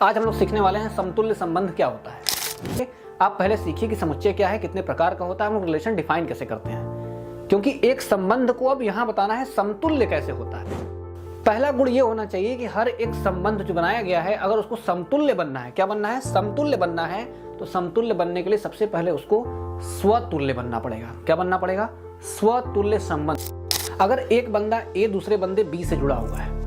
आज हम लोग सीखने वाले हैं समतुल्य संबंध क्या होता है। आप पहले सीखिए कि समुच्चय क्या है, कितने प्रकार का होता है, हम लोग रिलेशन डिफाइन कैसे करते हैं, क्योंकि एक संबंध को अब यहां बताना है समतुल्य कैसे होता है। पहला गुण ये होना चाहिए कि हर एक संबंध जो बनाया गया है अगर उसको समतुल्य बनना है, क्या बनना है, समतुल्य बनना है, तो समतुल्य बनने के लिए सबसे पहले उसको स्वतुल्य बनना पड़ेगा। क्या बनना पड़ेगा? स्वतुल्य संबंध। अगर एक बंदा ए दूसरे बंदे बी से जुड़ा हुआ है,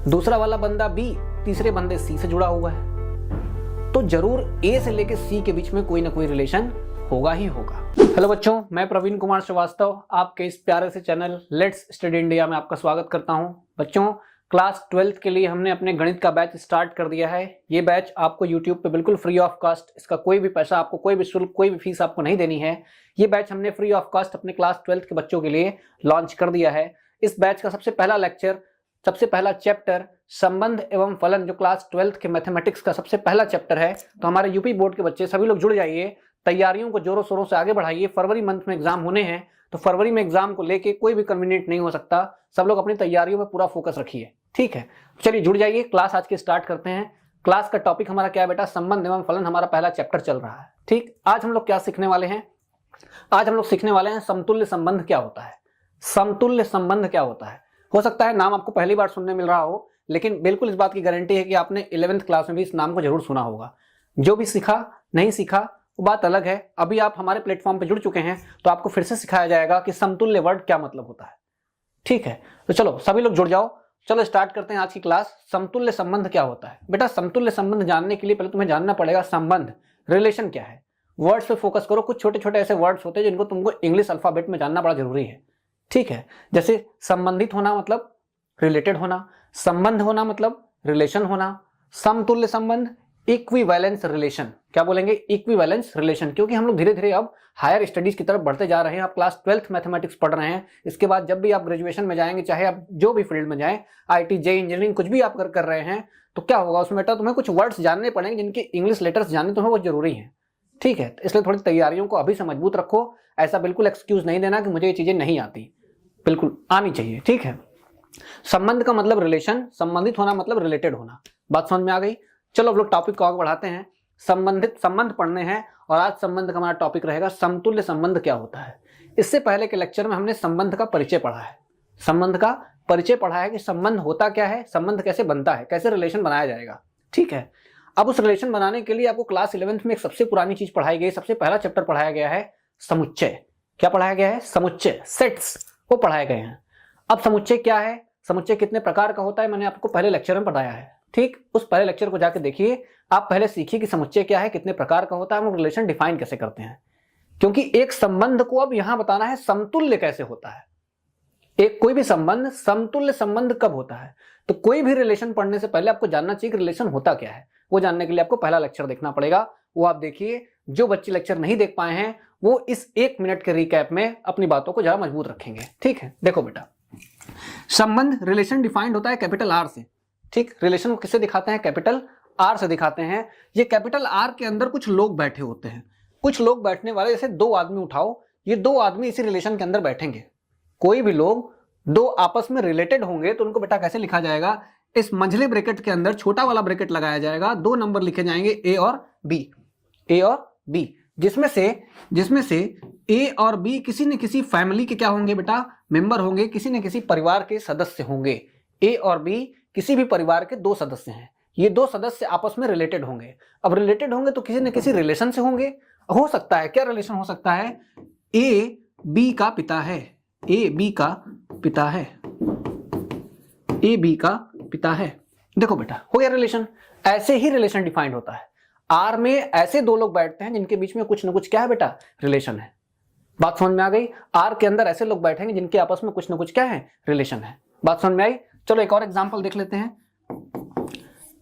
दूसरा वाला बंदा बी तीसरे बंदे सी से जुड़ा हुआ है, तो जरूर ए से लेकर सी के बीच में कोई ना कोई रिलेशन होगा ही होगा। हेलो बच्चों, मैं प्रवीण कुमार श्रीवास्तव आपके इस प्यारे से चैनल लेट्स स्टडी इंडिया में आपका स्वागत करता हूं। बच्चों, क्लास 12th के लिए हमने अपने गणित का बैच स्टार्ट कर दिया है। ये बैच आपको यूट्यूब पे बिल्कुल फ्री ऑफ कॉस्ट, इसका कोई भी पैसा आपको, कोई भी शुल्क, कोई भी फीस आपको नहीं देनी है। ये बैच हमने फ्री ऑफ कॉस्ट अपने क्लास 12th के बच्चों के लिए लॉन्च कर दिया है। इस बैच का सबसे पहला लेक्चर, सबसे पहला चैप्टर संबंध एवं फलन, जो क्लास 12th के मैथमेटिक्स का सबसे पहला चैप्टर है। तो हमारे यूपी बोर्ड के बच्चे सभी लोग जुड़ जाइए, तैयारियों को जोरों शोरों से आगे बढ़ाइए। फरवरी मंथ में एग्जाम होने हैं, तो फरवरी में एग्जाम को लेके कोई भी कन्वीनियंट नहीं हो सकता। सब लोग अपनी तैयारियों में पूरा फोकस रखिए, ठीक है। चलिए जुड़ जाइए, क्लास आज के स्टार्ट करते हैं। क्लास का टॉपिक हमारा क्या है बेटा? संबंध एवं फलन हमारा पहला चैप्टर चल रहा है, ठीक। आज हम लोग क्या सीखने वाले हैं? आज हम लोग सीखने वाले हैं समतुल्य संबंध क्या होता है। समतुल्य संबंध क्या होता है? हो सकता है नाम आपको पहली बार सुनने मिल रहा हो, लेकिन बिल्कुल इस बात की गारंटी है कि आपने 11th क्लास में भी इस नाम को जरूर सुना होगा। जो भी सीखा नहीं सीखा वो बात अलग है। अभी आप हमारे प्लेटफॉर्म पे जुड़ चुके हैं तो आपको फिर से सिखाया जाएगा कि समतुल्य वर्ड क्या मतलब होता है, ठीक है। तो चलो सभी लोग जुड़ जाओ, चलो स्टार्ट करते हैं आज की क्लास। समतुल्य संबंध क्या होता है? बेटा, समतुल्य संबंध जानने के लिए पहले तुम्हें जानना पड़ेगा संबंध, रिलेशन क्या है। वर्ड्स पे फोकस करो। कुछ छोटे छोटे ऐसे वर्ड्स होते हैं जिनको तुमको इंग्लिश अल्फाबेट में जानना बड़ा जरूरी है, ठीक है। जैसे संबंधित होना मतलब रिलेटेड होना, संबंध होना मतलब रिलेशन होना, समतुल्य संबंध, इक्विवेलेंस रिलेशन। क्या बोलेंगे? Equivalence relation. क्योंकि हम लोग धीरे धीरे अब हायर स्टडीज की तरफ बढ़ते जा रहे हैं। आप क्लास 12th मैथमेटिक्स पढ़ रहे हैं, इसके बाद जब भी आप ग्रेजुएशन में जाएंगे, चाहे आप जो भी फील्ड में जाएं, आईटी, जे इंजीनियरिंग, कुछ भी आप कर रहे हैं, तो क्या होगा उसमें बेटा? तुम्हें कुछ वर्ड्स जानने पड़ेंगे जिनके इंग्लिश लेटर्स जानने तुम्हें बहुत जरूरी है, ठीक है। इसलिए थोड़ी तैयारियों को अभी से मजबूत रखो। ऐसा बिल्कुल एक्सक्यूज नहीं देना कि मुझे ये चीजें नहीं आती, बिल्कुल आनी चाहिए, ठीक है। संबंध का मतलब रिलेशन, संबंधित होना मतलब रिलेटेड होना। बात समझ में आ गई? चलो अब लोग टॉपिक को आगे बढ़ाते हैं। संबंध पढ़ने हैं और आज संबंध का हमारा टॉपिक रहेगा समतुल्य संबंध क्या होता है। इससे पहले के लेक्चर में हमने संबंध का परिचय पढ़ा है। संबंध का परिचय पढ़ा है कि संबंध होता क्या है, संबंध कैसे बनता है, कैसे रिलेशन बनाया जाएगा, ठीक है। अब उस रिलेशन बनाने के लिए आपको क्लास 11th में एक सबसे पुरानी चीज पढ़ाई गई, सबसे पहला चैप्टर पढ़ाया गया है समुच्चय। क्या पढ़ाया गया है? समुच्चय, सेट्स, वो पढ़ाए गए हैं। अब समुच्चय क्या है, समुच्चय कितने प्रकार का होता है, मैंने आपको पहले लेक्चर में बताया है, ठीक। उस पहले लेक्चर को जाकर देखिए। आप पहले सीखिए कि समुच्चय क्या है, कितने प्रकार का होता है, हम लोग रिलेशन डिफाइन कैसे करते हैं, क्योंकि एक संबंध को अब यहां बताना है समतुल्य कैसे होता है। एक कोई भी संबंध समतुल्य संबंध कब होता है, तो कोई भी रिलेशन पढ़ने से पहले आपको जानना चाहिए कि रिलेशन होता क्या है। वो जानने के लिए आपको पहला लेक्चर देखना पड़ेगा, वो आप देखिए। जो बच्चे लेक्चर नहीं देख पाए हैं वो इस 1 मिनट के रिकैप में अपनी बातों को ज्यादा मजबूत रखेंगे, ठीक है। देखो बेटा, संबंध, रिलेशन डिफाइंड होता है कैपिटल आर से, ठीक। रिलेशन को किससे दिखाते हैं? कैपिटल आर से दिखाते हैं। ये कैपिटल आर के अंदर कुछ लोग बैठे होते हैं, कुछ लोग बैठने वाले, जैसे 2 आदमी उठाओ, ये 2 आदमी इसी रिलेशन के अंदर बैठेंगे। कोई भी लोग 2 आपस में रिलेटेड होंगे तो उनको बेटा कैसे लिखा जाएगा? इस मंझले ब्रैकेट के अंदर छोटा वाला ब्रैकेट लगाया जाएगा, 2 नंबर लिखे जाएंगे ए और बी, ए और बी, जिसमें से ए और बी किसी न किसी फैमिली के क्या होंगे बेटा? मेंबर होंगे, किसी न किसी परिवार के सदस्य होंगे। ए और बी किसी भी परिवार के 2 सदस्य हैं। ये 2 सदस्य आपस में रिलेटेड होंगे। अब रिलेटेड होंगे तो किसी न किसी रिलेशन से होंगे। हो सकता है, क्या रिलेशन हो सकता है? ए बी का पिता है, ए बी का पिता है, ए बी का पिता है। देखो बेटा, हो गया रिलेशन। ऐसे ही रिलेशन डिफाइंड होता है। आर में ऐसे 2 लोग बैठते हैं जिनके बीच में कुछ न कुछ क्या है बेटा? रिलेशन है। बात समझ में आ गई? आर के अंदर ऐसे लोग बैठेंगे जिनके आपस में कुछ न कुछ क्या है? रिलेशन है। बात समझ में आई? चलो एक और एग्जांपल देख लेते हैं।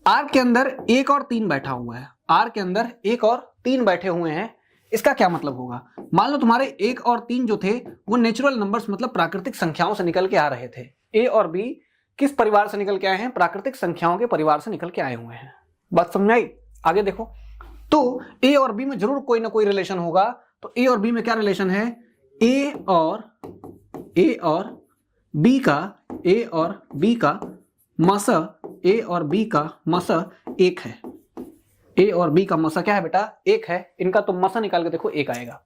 आर के अंदर 1 और 3 बैठा हुआ है। आर के अंदर 1 और 3 बैठे हुए हैं। इसका क्या मतलब होगा? मान लो तुम्हारे 1 और 3 जो थे वो नेचुरल नंबर्स मतलब प्राकृतिक संख्याओं से निकल के आ रहे थे। ए और बी किस परिवार से निकल के आए हैं? प्राकृतिक संख्याओं के परिवार से निकल के आए हुए हैं। बात समझ में आई? आगे देखो, तो ए और बी में जरूर कोई ना कोई रिलेशन होगा। तो ए और बी में क्या रिलेशन है? ए और बी का मस ए और बी का मस 1 है, ए और बी का मस क्या है बेटा 1 है, इनका तुम मस निकाल के देखो 1 आएगा।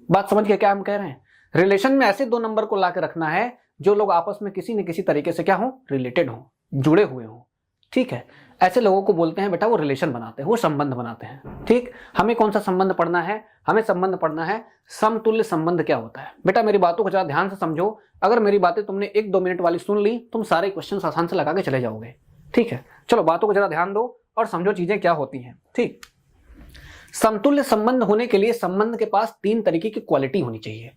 बात समझ गए क्या हम कह रहे हैं? रिलेशन में ऐसे दो नंबर को ला के रखना है जो लोग आपस में किसी न किसी तरीके से क्या हो, रिलेटेड हो, जुड़े हुए हो। ठीक है, ऐसे लोगों को बोलते हैं बेटा वो रिलेशन बनाते हैं, वो संबंध बनाते हैं। ठीक, हमें कौन सा संबंध पढ़ना है? हमें संबंध पढ़ना है समतुल्य संबंध क्या होता है। बेटा मेरी बातों को जरा ध्यान से समझो, अगर मेरी बातें तुमने 1-2 मिनट वाली सुन ली, तुम सारे क्वेश्चन आसान से लगा के चले जाओगे। ठीक है, चलो बातों को जरा ध्यान दो और समझो चीजें क्या होती हैं। ठीक, समतुल्य संबंध होने के लिए संबंध के पास 3 तरीके की क्वालिटी होनी चाहिए।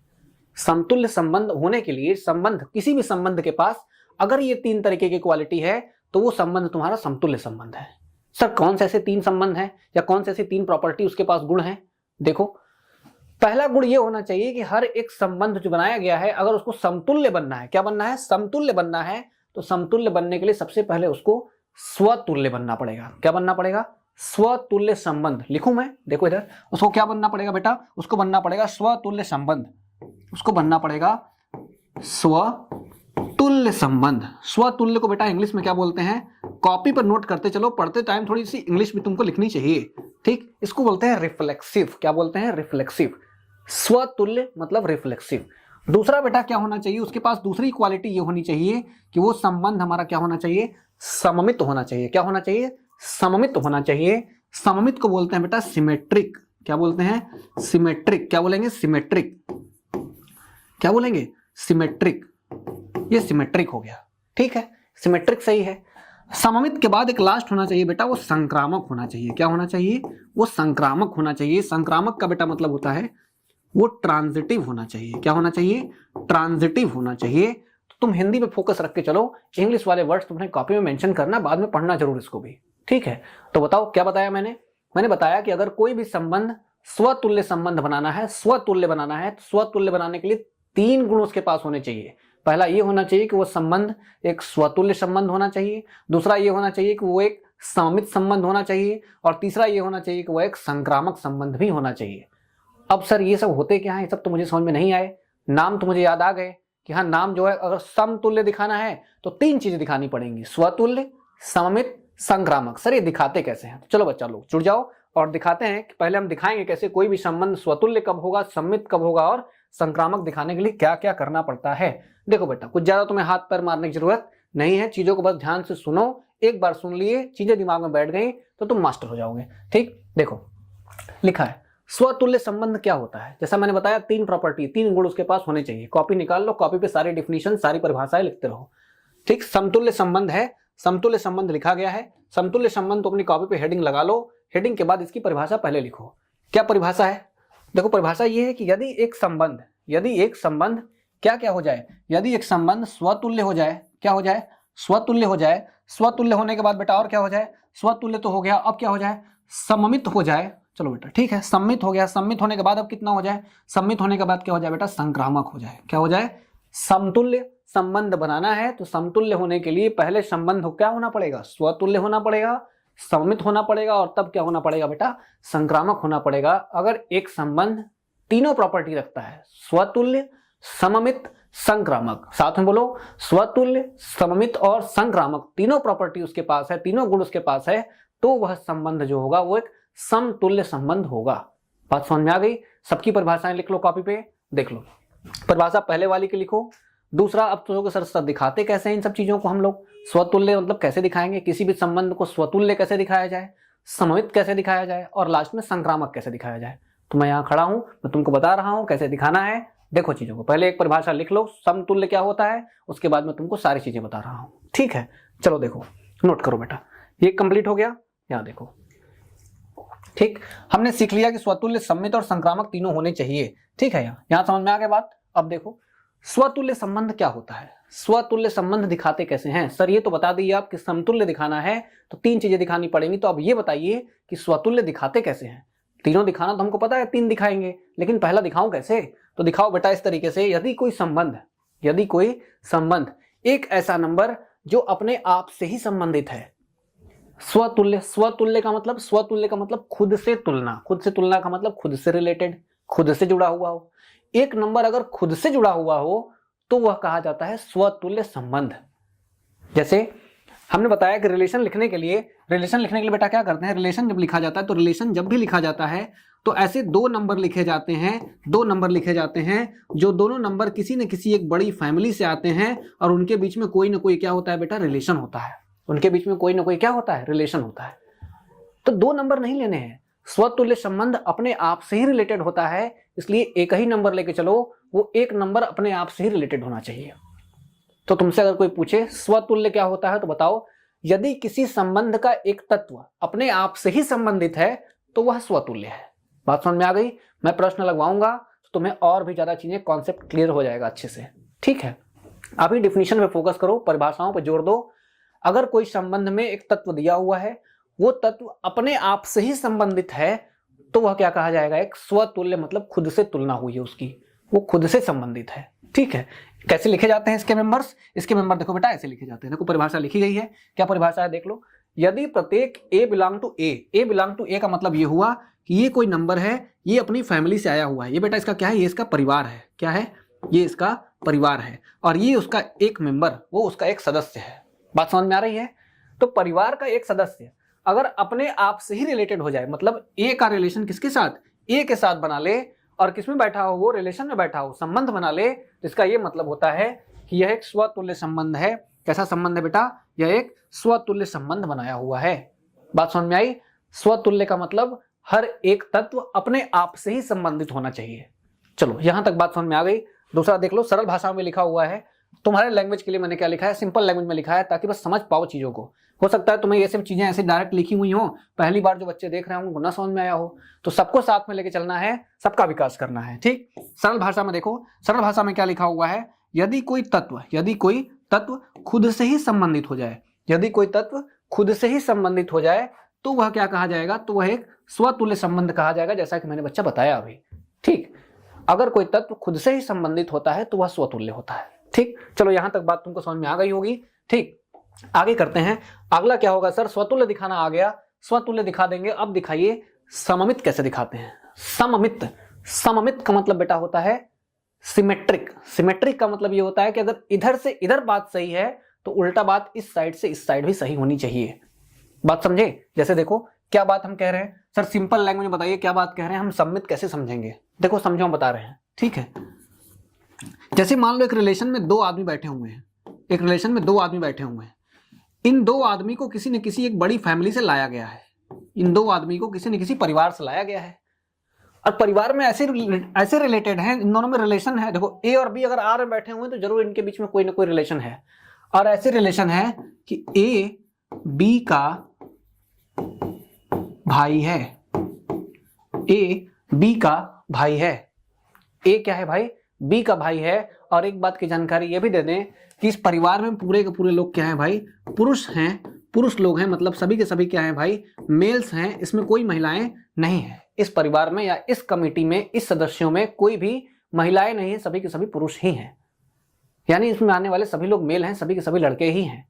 समतुल्य संबंध होने के लिए संबंध, किसी भी संबंध के पास अगर ये 3 तरीके की क्वालिटी है तो वो संबंध तुम्हारा समतुल्य संबंध है। सर कौन से ऐसे 3 संबंध हैं या कौन से ऐसे 3 प्रॉपर्टी उसके पास गुण हैं? देखो, पहला गुण ये होना चाहिए कि हर एक संबंध जो बनाया गया है अगर उसको समतुल्य बनना है, क्या बनना है? समतुल्य बनना है। तो समतुल्य बनने के लिए सबसे पहले उसको स्वतुल्य बनना पड़ेगा। क्या बनना पड़ेगा? स्वतुल्य संबंध। लिखूं मैं? देखो इधर, उसको क्या बनना पड़ेगा बेटा? उसको बनना पड़ेगा स्वतुल्य संबंध, उसको बनना पड़ेगा स्वतुल्य संबंध। स्वतुल्य को बेटा इंग्लिश में क्या बोलते हैं? कॉपी पर नोट करते चलो, पढ़ते टाइम थोड़ी सी इंग्लिश भी तुमको लिखनी चाहिए। ठीक, इसको बोलते हैं रिफ्लेक्सिव। क्या बोलते हैं? रिफ्लेक्सिव। स्वतुल्य मतलब रिफ्लेक्सिव। दूसरा बेटा क्या होना चाहिए? उसके पास दूसरी क्वालिटी ये होनी चाहिए कि वो संबंध हमारा क्या होना चाहिए? सममित होना चाहिए। क्या होना चाहिए? सममित होना चाहिए। सममित को बोलते हैं बेटा सिमेट्रिक। क्या बोलते हैं? सिमेट्रिक। क्या बोलेंगे? सिमेट्रिक। क्या बोलेंगे? सिमेट्रिक। ये सिमेट्रिक हो गया। ठीक है, सिमेट्रिक सही है। सममित के बाद एक लास्ट होना चाहिए बेटा, वो संक्रामक होना चाहिए। क्या होना चाहिए? वो संक्रामक होना चाहिए। संक्रामक का बेटा मतलब होता है वो ट्रांजिटिव होना चाहिए। क्या होना चाहिए? ट्रांजिटिव होना चाहिए। तो तुम हिंदी पे फोकस रख के चलो, इंग्लिश वाले वर्ड्स तुमने कॉपी में मेंशन करना, बाद में पढ़ना जरूर इसको भी। ठीक है, तो बताओ क्या बताया मैंने? मैंने बताया कि अगर कोई भी संबंध स्वतुल्य संबंध बनाना है, स्वतुल्य बनाना है, तो स्वतुल्य बनाने के लिए 3 गुण उसके पास होने चाहिए। पहला ये होना चाहिए कि वो संबंध एक स्वतुल्य संबंध होना चाहिए। दूसरा ये होना चाहिए कि वो एक सममित संबंध होना चाहिए। और तीसरा ये होना चाहिए कि वो एक संक्रामक संबंध भी होना चाहिए। अब सर ये सब होते क्या है? ये सब तो मुझे समझ में नहीं आए। नाम तो मुझे याद आ गए कि हाँ, नाम जो है अगर समतुल्य दिखाना है तो 3 चीजें दिखानी पड़ेंगी, स्वतुल्य, सममित, संक्रामक। सर ये दिखाते कैसे हैं? चलो बच्चा लोग जुड़ जाओ और दिखाते हैं कि पहले हम दिखाएंगे कैसे कोई भी संबंध स्वतुल्य कब होगा, सम्मित कब होगा और संक्रामक दिखाने के लिए क्या क्या करना पड़ता है। देखो बेटा, कुछ ज्यादा तुम्हें हाथ पैर मारने की जरूरत नहीं है, चीजों को बस ध्यान से सुनो। एक बार सुन लिए, चीजें दिमाग में बैठ गई तो तुम मास्टर हो जाओगे। ठीक, देखो लिखा है स्वतुल्य संबंध क्या होता है। जैसा मैंने बताया 3 प्रॉपर्टी, 3 गुण उसके पास होने चाहिए। कॉपी निकाल लो, कॉपी पे सारी डिफिनीशन, सारी परिभाषाएं लिखते रहो। ठीक, समतुल्य संबंध है, समतुल्य संबंध लिखा गया है। समतुल्य संबंध तो अपनी कॉपी पे हेडिंग लगा लो, हेडिंग के बाद इसकी परिभाषा पहले लिखो। क्या परिभाषा है? देखो परिभाषा ये है कि यदि एक संबंध क्या क्या हो जाए, यदि एक संबंध स्वतुल्य हो जाए, क्या हो जाए? स्वतुल्य हो जाए। स्वतुल्य होने के बाद बेटा और क्या हो जाए? स्वतुल्य तो हो गया, अब क्या हो जाए? सममित हो जाए। चलो बेटा ठीक है, सम्मित हो गया। सम्मित होने के बाद अब कितना हो जाए? सम्मित होने के बाद क्या हो जाए बेटा? संक्रामक हो जाए। क्या हो जाए? समतुल्य संबंध बनाना है तो समतुल्य होने के लिए पहले संबंध क्या होना पड़ेगा? स्वतुल्य होना पड़ेगा, सममित होना पड़ेगा और तब क्या होना पड़ेगा बेटा? संक्रामक होना पड़ेगा। अगर एक संबंध तीनों प्रॉपर्टी रखता है, स्वतुल्य, सममित, संक्रामक, साथ में बोलो, स्वतुल्य, सममित और संक्रामक, तीनों प्रॉपर्टी उसके पास है, तीनों गुण उसके पास है, तो वह संबंध जो होगा वो एक समतुल्य संबंध होगा। बात समझ में आ गई? सबकी परिभाषाएं लिख लो कॉपी पे, देख लो। परिभाषा पहले वाली की लिखो। दूसरा, अब तो सर दिखाते कैसे हैं इन सब चीजों को हम लोग? स्वतुल्य मतलब कैसे दिखाएंगे? किसी भी संबंध को स्वतुल्य कैसे दिखाया जाए, सममित कैसे दिखाया जाए और लास्ट में संक्रामक कैसे दिखाया जाए। तो मैं यहाँ खड़ा हूं, मैं तुमको बता रहा हूं कैसे दिखाना है। देखो चीजों को, पहले एक परिभाषा लिख लो, समतुल्य क्या होता है, उसके बाद मैं तुमको सारी चीजें बता रहा हूं। ठीक है, चलो देखो, नोट करो बेटा। ये कंप्लीट हो गया, यहाँ देखो। ठीक, हमने सीख लिया कि स्वतुल्य, सम्मित और संक्रामक तीनों होने चाहिए। ठीक है, यहाँ समझ में आ गया बात। अब देखो स्वतुल्य संबंध क्या होता है, स्वतुल्य संबंध दिखाते कैसे हैं। सर ये तो बता दिए आप कि समतुल्य दिखाना है तो 3 चीजें दिखानी पड़ेंगी। तो अब ये बताइए कि स्वतुल्य दिखाते कैसे हैं। तीनों दिखाना तो हमको पता है, 3 दिखाएंगे, लेकिन पहला दिखाऊं कैसे? तो दिखाओ बेटा इस तरीके से, यदि कोई संबंध एक ऐसा नंबर जो अपने आप से ही संबंधित है। स्वतुल्य का मतलब खुद से तुलना, खुद से तुलना का मतलब खुद से रिलेटेड, खुद से जुड़ा हुआ हो। एक नंबर अगर खुद से जुड़ा हुआ हो तो वह कहा जाता है स्वतुल्य संबंध। जैसे हमने बताया कि रिलेशन लिखने के लिए बेटा क्या करते हैं, रिलेशन जब लिखा जाता है तो रिलेशन जब भी लिखा जाता है तो ऐसे दो नंबर लिखे जाते हैं, जो दोनों नंबर किसी न किसी एक बड़ी फैमिली से आते हैं और उनके बीच में कोई ना कोई क्या होता है बेटा, रिलेशन होता है। उनके बीच में कोई ना कोई क्या होता है, रिलेशन होता है। तो दो नंबर नहीं लेने हैं, स्वतुल्य संबंध अपने आप से ही रिलेटेड होता है, इसलिए एक ही नंबर लेके चलो, वो एक नंबर अपने आप से ही रिलेटेड होना चाहिए। तो तुमसे अगर कोई पूछे स्वतुल्य क्या होता है तो बताओ, यदि किसी संबंध का एक तत्व अपने आप से ही संबंधित है तो वह स्वतुल्य है। बात समझ में आ गई? मैं प्रश्न लगवाऊंगा तो तुम्हें और भी ज्यादा चीजें, कॉन्सेप्ट क्लियर हो जाएगा अच्छे से। ठीक है, अभी डिफिनीशन पे फोकस करो, परिभाषाओं पे जोर दो। अगर कोई संबंध में एक तत्व दिया हुआ है, वो तत्व अपने आप से ही संबंधित है, तो वह क्या कहा जाएगा, एक स्वतुल्य, मतलब खुद से तुलना हुई है उसकी, वो खुद से संबंधित है। ठीक है, कैसे लिखे जाते हैं इसके मेंबर्स? इसके मेंबर देखो बेटा ऐसे लिखे जाते हैं, देखो परिभाषा लिखी गई है, क्या परिभाषा है देख लो। यदि प्रत्येक ए बिलोंग टू ए का मतलब ये हुआ कि ये कोई नंबर है, ये अपनी फैमिली से आया हुआ है, ये बेटा इसका क्या है, ये इसका परिवार है। क्या है? ये इसका परिवार है, और ये उसका एक मेंबर, वो उसका एक सदस्य है। बात समझ में आ रही है? तो परिवार का एक सदस्य अगर अपने आप से ही रिलेटेड हो जाए, मतलब ए का रिलेशन किसके साथ, ए के साथ बना ले, और किसमें बैठा हो, वो रिलेशन में बैठा हो, संबंध बना ले, तो इसका ये मतलब होता है कि यह एक स्वतुल्य संबंध है। कैसा संबंध है बेटा? यह एक स्वतुल्य संबंध बनाया हुआ है। बात समझ में आई? स्वतुल्य का मतलब हर एक तत्व अपने आप से ही संबंधित होना चाहिए। चलो यहां तक बात समझ में आ गई। दूसरा देख लो, सरल भाषा में लिखा हुआ है। तुम्हारे लैंग्वेज के लिए मैंने क्या लिखा है, सिंपल लैंग्वेज में लिखा है, ताकि बस समझ पाओ चीजों को। हो सकता है तुम्हें ये सब चीजें ऐसे डायरेक्ट लिखी हुई हो, पहली बार जो बच्चे देख रहे हैं उनको ना समझ में आया हो, तो सबको साथ में लेके चलना है, सबका विकास करना है। ठीक, सरल भाषा में देखो, सरल भाषा में क्या लिखा हुआ है, यदि कोई तत्व खुद से ही संबंधित हो जाए, यदि कोई तत्व खुद से ही संबंधित हो जाए तो वह क्या कहा जाएगा, तो वह एक स्वतुल्य संबंध कहा जाएगा, जैसा कि मैंने बच्चा बताया अभी। ठीक, अगर कोई तत्व खुद से ही संबंधित होता है तो वह स्वतुल्य होता है। ठीक, चलो यहां तक बात तुमको समझ में आ गई होगी। ठीक, आगे करते हैं। अगला क्या होगा सर, स्वतुल्य दिखाना आ गया, स्वतुल्य दिखा देंगे। अब दिखाइए सममित कैसे दिखाते हैं। सममित का मतलब बेटा होता है सिमेट्रिक का मतलब ये होता है कि अगर इधर से इधर बात सही है तो उल्टा बात इस साइड से इस साइड भी सही होनी चाहिए। बात समझे? जैसे देखो क्या बात हम कह रहे हैं सर, सिंपल लैंग्वेज में बताइए क्या बात कह रहे हैं हम, सममित कैसे समझेंगे? देखो समझो, हम बता रहे हैं। ठीक है, जैसे मान लो एक रिलेशन में दो आदमी बैठे हुए हैं, इन दो आदमी को किसी न किसी एक बड़ी फैमिली से लाया गया है, इन दो आदमी को किसी न किसी परिवार से लाया गया है, और परिवार में ऐसे रिलेटेड हैं, इन दोनों में रिलेशन है। देखो ए और बी अगर आर में बैठे हुए हैं तो जरूर इनके बीच में कोई ना कोई रिलेशन है, और ऐसे रिलेशन है कि ए बी का भाई है, ए बी का भाई है, ए क्या है भाई, बी का भाई है। और एक बात की जानकारी ये भी दे दें कि इस परिवार में पूरे के पूरे लोग क्या हैं भाई, पुरुष हैं, पुरुष लोग हैं, मतलब सभी के सभी क्या हैं भाई, मेल्स हैं, इसमें कोई महिलाएं नहीं है। इस परिवार में या इस कमेटी में, इस सदस्यों में कोई भी महिलाएं नहीं है, सभी के सभी पुरुष ही हैं, यानी इसमें आने वाले सभी लोग मेल हैं, सभी के सभी लड़के ही हैं।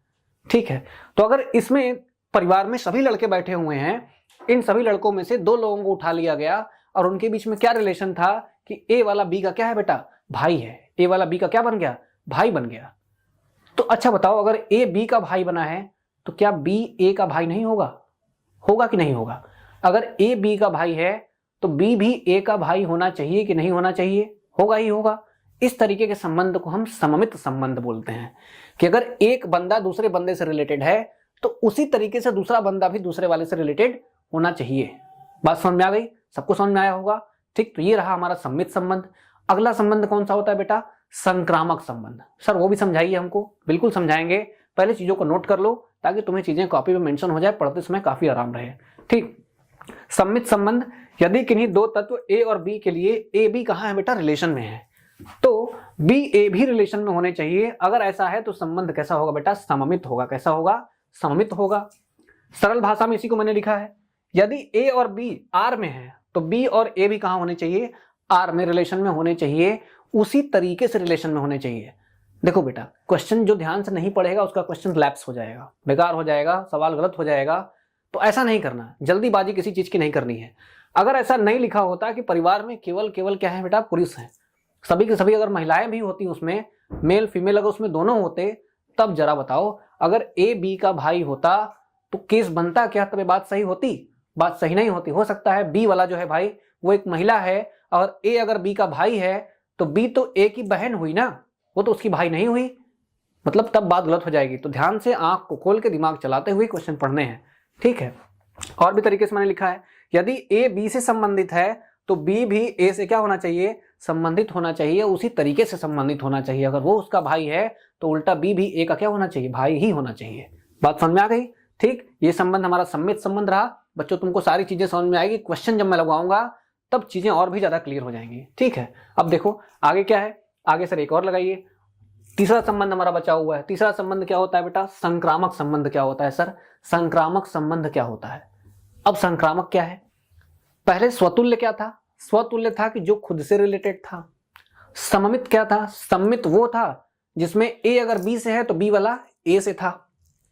ठीक है, तो अगर इसमें परिवार में सभी लड़के बैठे हुए हैं, इन सभी लड़कों में से दो लोगों को उठा लिया गया, और उनके बीच में क्या रिलेशन था कि ए वाला बी का क्या है बेटा, भाई है, ए वाला बी का क्या बन गया, भाई बन गया। तो अच्छा बताओ, अगर ए बी का भाई बना है तो क्या बी ए का भाई नहीं होगा? होगा कि नहीं होगा? अगर ए बी का भाई है तो बी भी ए का भाई होना चाहिए कि नहीं होना चाहिए? होगा ही होगा। इस तरीके के संबंध को हम सममित संबंध बोलते हैं, कि अगर एक बंदा दूसरे बंदे से रिलेटेड है तो उसी तरीके से दूसरा बंदा भी दूसरे वाले से रिलेटेड होना चाहिए। बात समझ में आ गई? सबको समझ में आया होगा। ठीक, तो ये रहा हमारा सममित संबंध। अगला संबंध कौन सा होता है बेटा? संक्रामक संबंध। सर वो भी समझाइए हमको। बिल्कुल समझाएंगे, पहले चीजों को नोट कर लो ताकि तुम्हें चीजें कॉपी में मेंशन हो जाए, पढ़ते समय काफी आराम रहे। ठीक, सममित संबंध, यदि किन्हीं दो तत्व ए और बी के लिए ए बी कहां है बेटा, रिलेशन में है, तो बी ए भी रिलेशन में होने चाहिए। अगर ऐसा है तो संबंध कैसा होगा बेटा? सममित होगा। कैसा होगा? सममित होगा। सरल भाषा में इसी को मैंने लिखा है, यदि ए और बी आर में है तो बी और ए भी कहां होने चाहिए? आर में रिलेशन में होने चाहिए, उसी तरीके से रिलेशन में होने चाहिए। देखो बेटा, क्वेश्चन जो ध्यान से नहीं पढ़ेगा उसका क्वेश्चन लैप्स हो जाएगा, बेकार हो जाएगा, सवाल गलत हो जाएगा। तो ऐसा नहीं करना, जल्दीबाजी किसी चीज की नहीं करनी है। अगर ऐसा नहीं लिखा होता कि परिवार में केवल क्या है बेटा, पुरुष है, सभी के सभी अगर महिलाएं भी होती उसमें, मेल फीमेल अगर उसमें दोनों होते, तब जरा बताओ, अगर ए बी का भाई होता तो केस बनता क्या? तब ये बात सही होती? बात सही नहीं होती। हो सकता है बी वाला जो है भाई वो एक महिला है, और ए अगर बी का भाई है तो बी तो ए की बहन हुई ना, वो तो उसकी भाई नहीं हुई, मतलब तब बात गलत हो जाएगी। तो ध्यान से आंख को खोल के दिमाग चलाते हुए क्वेश्चन पढ़ने हैं, ठीक है। और भी तरीके से मैंने लिखा है, यदि ए बी से संबंधित है तो बी भी ए से क्या होना चाहिए? संबंधित होना चाहिए, उसी तरीके से संबंधित होना चाहिए। अगर वो उसका भाई है तो उल्टा बी भी ए का क्या होना चाहिए? भाई ही होना चाहिए। बात समझ में आ गई? ठीक, ये संबंध हमारा सम्मित संबंध रहा। बच्चों तुमको सारी चीजें समझ में आएगी, क्वेश्चन जब मैं लगाऊंगा तब चीजें और भी ज्यादा क्लियर हो जाएंगी, ठीक है। अब देखो आगे क्या है, आगे सर एक और लगाइए। तीसरा संबंध हमारा बचा हुआ है। तीसरा संबंध क्या होता है बेटा? संक्रामक संबंध क्या होता है सर? संक्रामक संबंध क्या होता है? अब संक्रामक क्या है? पहले स्वतुल्य क्या था? स्वतुल्य था कि जो खुद से रिलेटेड था। सममित क्या था? सम्मित वो था जिसमें ए अगर बी से है तो बी वाला ए से था।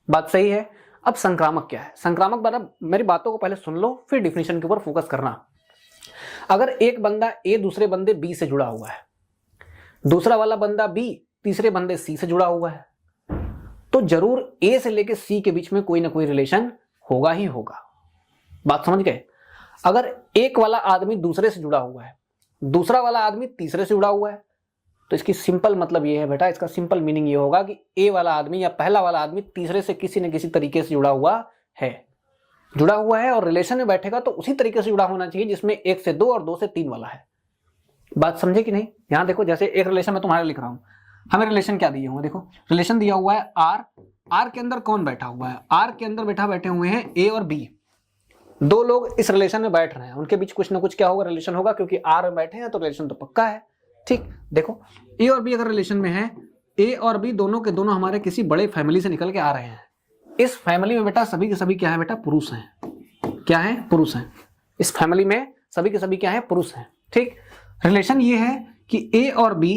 बात सही है। अब संक्रामक क्या है? संक्रामक बारा मेरी बातों को पहले सुन लो, फिर डिफिनेशन के ऊपर फोकस करना। अगर एक बंदा ए दूसरे बंदे बी से जुड़ा हुआ है, दूसरा वाला बंदा बी तीसरे बंदे सी से जुड़ा हुआ है, तो जरूर ए से लेके सी के बीच में कोई ना कोई रिलेशन होगा ही होगा। बात समझ गए? अगर एक वाला आदमी दूसरे से जुड़ा हुआ है, दूसरा वाला आदमी तीसरे से जुड़ा हुआ है, तो इसकी सिंपल मतलब ये है बेटा, इसका सिंपल मीनिंग ये होगा कि ए वाला आदमी या पहला वाला आदमी तीसरे से किसी न किसी तरीके से जुड़ा हुआ है और रिलेशन में बैठेगा तो उसी तरीके से जुड़ा होना चाहिए जिसमें एक से दो और दो से तीन वाला है। बात समझे कि नहीं? यहां देखो, जैसे एक रिलेशन में तुम्हारे लिख रहा हूं, हमें रिलेशन क्या दिए हुए? देखो रिलेशन दिया हुआ है आर के अंदर कौन बैठा हुआ है? आर के अंदर बैठे हुए हैं ए और बी। दो लोग इस रिलेशन में बैठ रहे हैं, उनके बीच कुछ ना कुछ क्या होगा? रिलेशन होगा, क्योंकि आर में बैठे हैं तो रिलेशन तो पक्का है। ठीक, देखो ए और बी अगर रिलेशन में है, ए और बी दोनों के दोनों हमारे किसी बड़े फैमिली से निकल के आ रहे हैं। इस फैमिली में बेटा सभी के सभी क्या है बेटा? पुरुष हैं। क्या है? पुरुष हैं। इस फैमिली में सभी के सभी क्या है? पुरुष हैं। ठीक, रिलेशन ये है कि ए और बी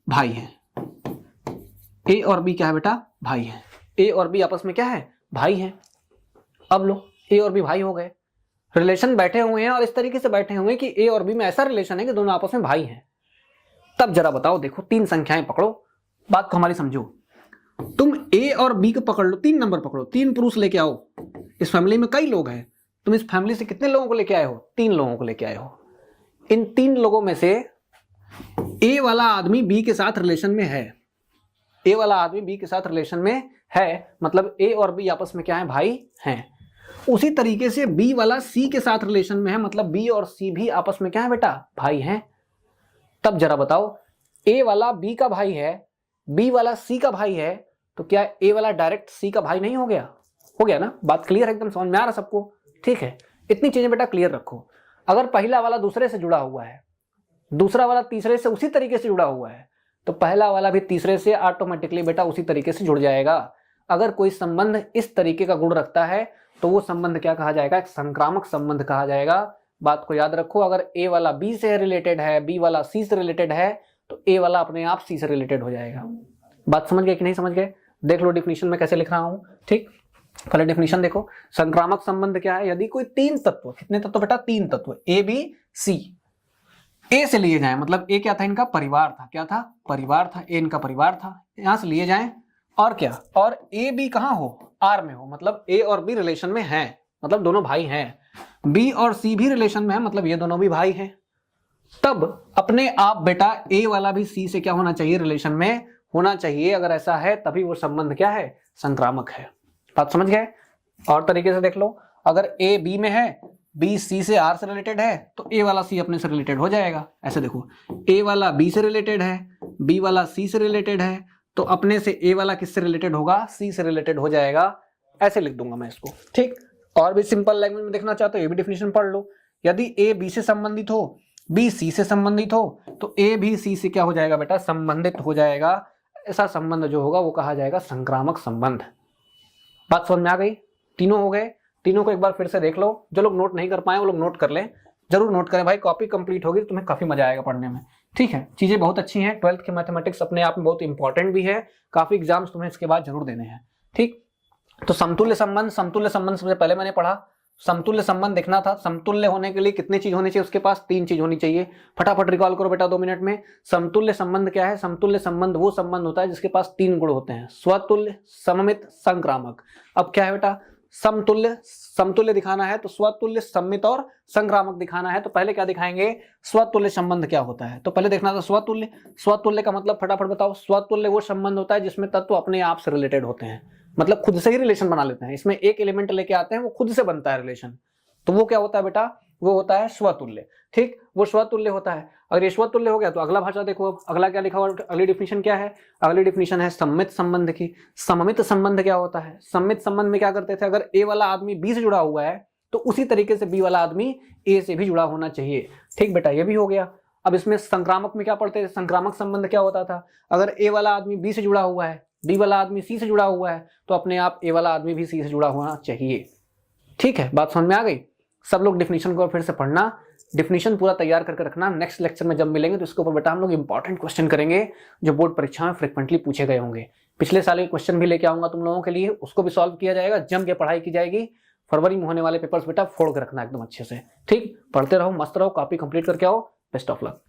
भाई हैं। ए और बी क्या है बेटा? भाई हैं। ए और बी आपस में क्या है? भाई हैं। अब लो, ए और बी भाई हो गए, रिलेशन बैठे हुए हैं और इस तरीके से बैठे हुए हैं कि ए और बी में ऐसा रिलेशन है कि दोनों आपस में भाई हैं। तब जरा बताओ, देखो तीन संख्याएं पकड़ो, बात को हमारी समझो। तुम ए और बी को पकड़ लो, 3 नंबर पकड़ो, 3 पुरुष लेके आओ। इस फैमिली में कई लोग हैं, तुम इस फैमिली से कितने लोगों को लेके आए हो? 3 लोगों को लेके आए हो। इन 3 लोगों में से ए वाला आदमी बी के साथ रिलेशन में है। ए वाला आदमी बी के साथ रिलेशन में है, मतलब ए और बी आपस में क्या है? भाई हैं। उसी तरीके से बी वाला सी के साथ रिलेशन में है, मतलब बी और सी भी आपस में क्या है बेटा? भाई हैं। तब जरा बताओ, ए वाला बी का भाई है, बी वाला सी का भाई है, तो क्या ए वाला डायरेक्ट सी का भाई नहीं हो गया? हो गया ना? बात क्लियर है? एकदम समझ में आ रहा सबको? ठीक है, इतनी चीजें बेटा क्लियर रखो। अगर पहला वाला दूसरे से जुड़ा हुआ है, दूसरा वाला तीसरे से उसी तरीके से जुड़ा हुआ है, तो पहला वाला भी तीसरे से ऑटोमेटिकली बेटा उसी तरीके से जुड़ जाएगा। अगर कोई संबंध इस तरीके का गुण रखता है तो वो संबंध क्या कहा जाएगा? एक संक्रामक संबंध कहा जाएगा। बात को याद रखो, अगर ए वाला बी से रिलेटेड है, बी वाला सी से रिलेटेड है, तो ए वाला अपने आप सी से रिलेटेड हो जाएगा। बात समझ गए कि नहीं समझ गए? देख लो डिफिनीशन में कैसे लिख रहा हूं। ठीक, पहले डिफिनीशन देखो। संक्रामक संबंध क्या है? यदि कोई 3 तत्व, कितने तत्व बेटा? 3 तत्व, ए बी सी, ए से लिए जाए, मतलब ए क्या था? इनका परिवार था। क्या था? परिवार था। ए इनका परिवार था, यहां से लिए जाए। और क्या? और ए बी कहां हो? आर में हो, मतलब ए और बी रिलेशन में हैं, मतलब दोनों भाई हैं। बी और सी भी रिलेशन में है, मतलब ये दोनों भी भाई हैं। तब अपने आप बेटा ए वाला भी सी से क्या होना चाहिए? रिलेशन में होना चाहिए। अगर ऐसा है तभी वो संबंध क्या है? संक्रामक है। बात समझ गए? और तरीके से देख लो, अगर ए बी में है, बी सी से आर से रिलेटेड है, तो ए वाला सी अपने से रिलेटेड हो जाएगा। ऐसे देखो, ए वाला बी से रिलेटेड है, बी वाला सी से रिलेटेड है, तो अपने से ए वाला किससे रिलेटेड होगा? सी से रिलेटेड हो जाएगा। ऐसे लिख दूंगा मैं इसको। ठीक, और भी सिंपल लैंग्वेज में देखना चाहते हो, ये भी डेफिनेशन पढ़ लो। यदि ए बी से संबंधित हो, बी सी से संबंधित हो, तो ए भी सी से क्या हो जाएगा बेटा? संबंधित हो जाएगा। ऐसा संबंध जो होगा वो कहा जाएगा संक्रामक संबंध। बात समझ में आ गई? तीनों हो गए। तीनों को एक बार फिर से देख लो। जो लोग नोट नहीं कर पाए वो लोग नोट कर लें, जरूर नोट करें भाई। कॉपी कंप्लीट होगी तो तुम्हें काफी मजा आएगा पढ़ने में। ठीक है, चीजें बहुत अच्छी हैं। 12th के मैथमेटिक्स अपने आप में बहुत इंपॉर्टेंट भी है, काफी एग्जाम्स तुम्हें इसके बाद जरूर देने हैं। ठीक, तो समतुल्य संबंध सबसे पहले मैंने पढ़ा। समतुल्य संबंध देखना था। समतुल्य होने के लिए कितनी चीज होनी चाहिए उसके पास? 3 चीज होनी चाहिए। फटाफट रिकॉल करो बेटा 2 मिनट में। समतुल्य संबंध क्या है? समतुल्य संबंध वो संबंध होता है जिसके पास 3 गुण होते हैं, स्वतुल्य, सममित, संक्रामक। अब क्या है बेटा? समतुल्य, समतुल्य दिखाना है तो स्वतुल्य, सममित और संक्रामक दिखाना है। तो पहले क्या दिखाएंगे? स्वतुल्य संबंध क्या होता है। तो पहले देखना था स्वतुल्य। स्वतुल्य का मतलब फटाफट बताओ। स्वतुल्य वो संबंध होता है जिसमें तत्व अपने आप से रिलेटेड होते हैं, मतलब खुद से ही रिलेशन बना लेते हैं। इसमें एक एलिमेंट लेके आते हैं, वो खुद से बनता है रिलेशन। तो वो क्या होता है बेटा? वो होता है स्वतुल्य। ठीक, वो स्वतुल्य होता है। अगर ये स्वतुल्य हो गया तो अगला भाषा देखो। अब अगला क्या लिखा हुआ? अगली डिफिनेशन क्या है? अगली डिफिनेशन है सममित संबंध की। सममित संबंध क्या होता है? सममित संबंध में क्या करते थे? अगर ए वाला आदमी बी से जुड़ा हुआ है तो उसी तरीके से बी वाला आदमी ए से भी जुड़ा होना चाहिए। ठीक बेटा, ये भी हो गया। अब इसमें संक्रामक में क्या पढ़ते थे? संक्रामक संबंध क्या होता था? अगर ए वाला आदमी बी से जुड़ा हुआ है, बी वाला आदमी सी से जुड़ा हुआ है, तो अपने आप ए वाला आदमी भी सी से जुड़ा होना चाहिए। ठीक है, बात समझ में आ गई? सब लोग डिफिनेशन को फिर से पढ़ना, डिफिनेशन पूरा तैयार करके रखना। नेक्स्ट लेक्चर में जब मिलेंगे तो इसके ऊपर बेटा हम लोग इंपॉर्टेंट क्वेश्चन करेंगे जो बोर्ड परीक्षा में फ्रिक्वेंटली पूछे गए होंगे। पिछले साल के क्वेश्चन भी लेके आऊंगा तुम लोगों के लिए, उसको भी सॉल्व किया जाएगा, जम के पढ़ाई की जाएगी। फरवरी में होने वाले पेपर्स बेटा फोड़ के रखना एकदम अच्छे से। ठीक, पढ़ते रहो, मस्त रहो, कॉपी कंप्लीट करके आओ। Best of luck.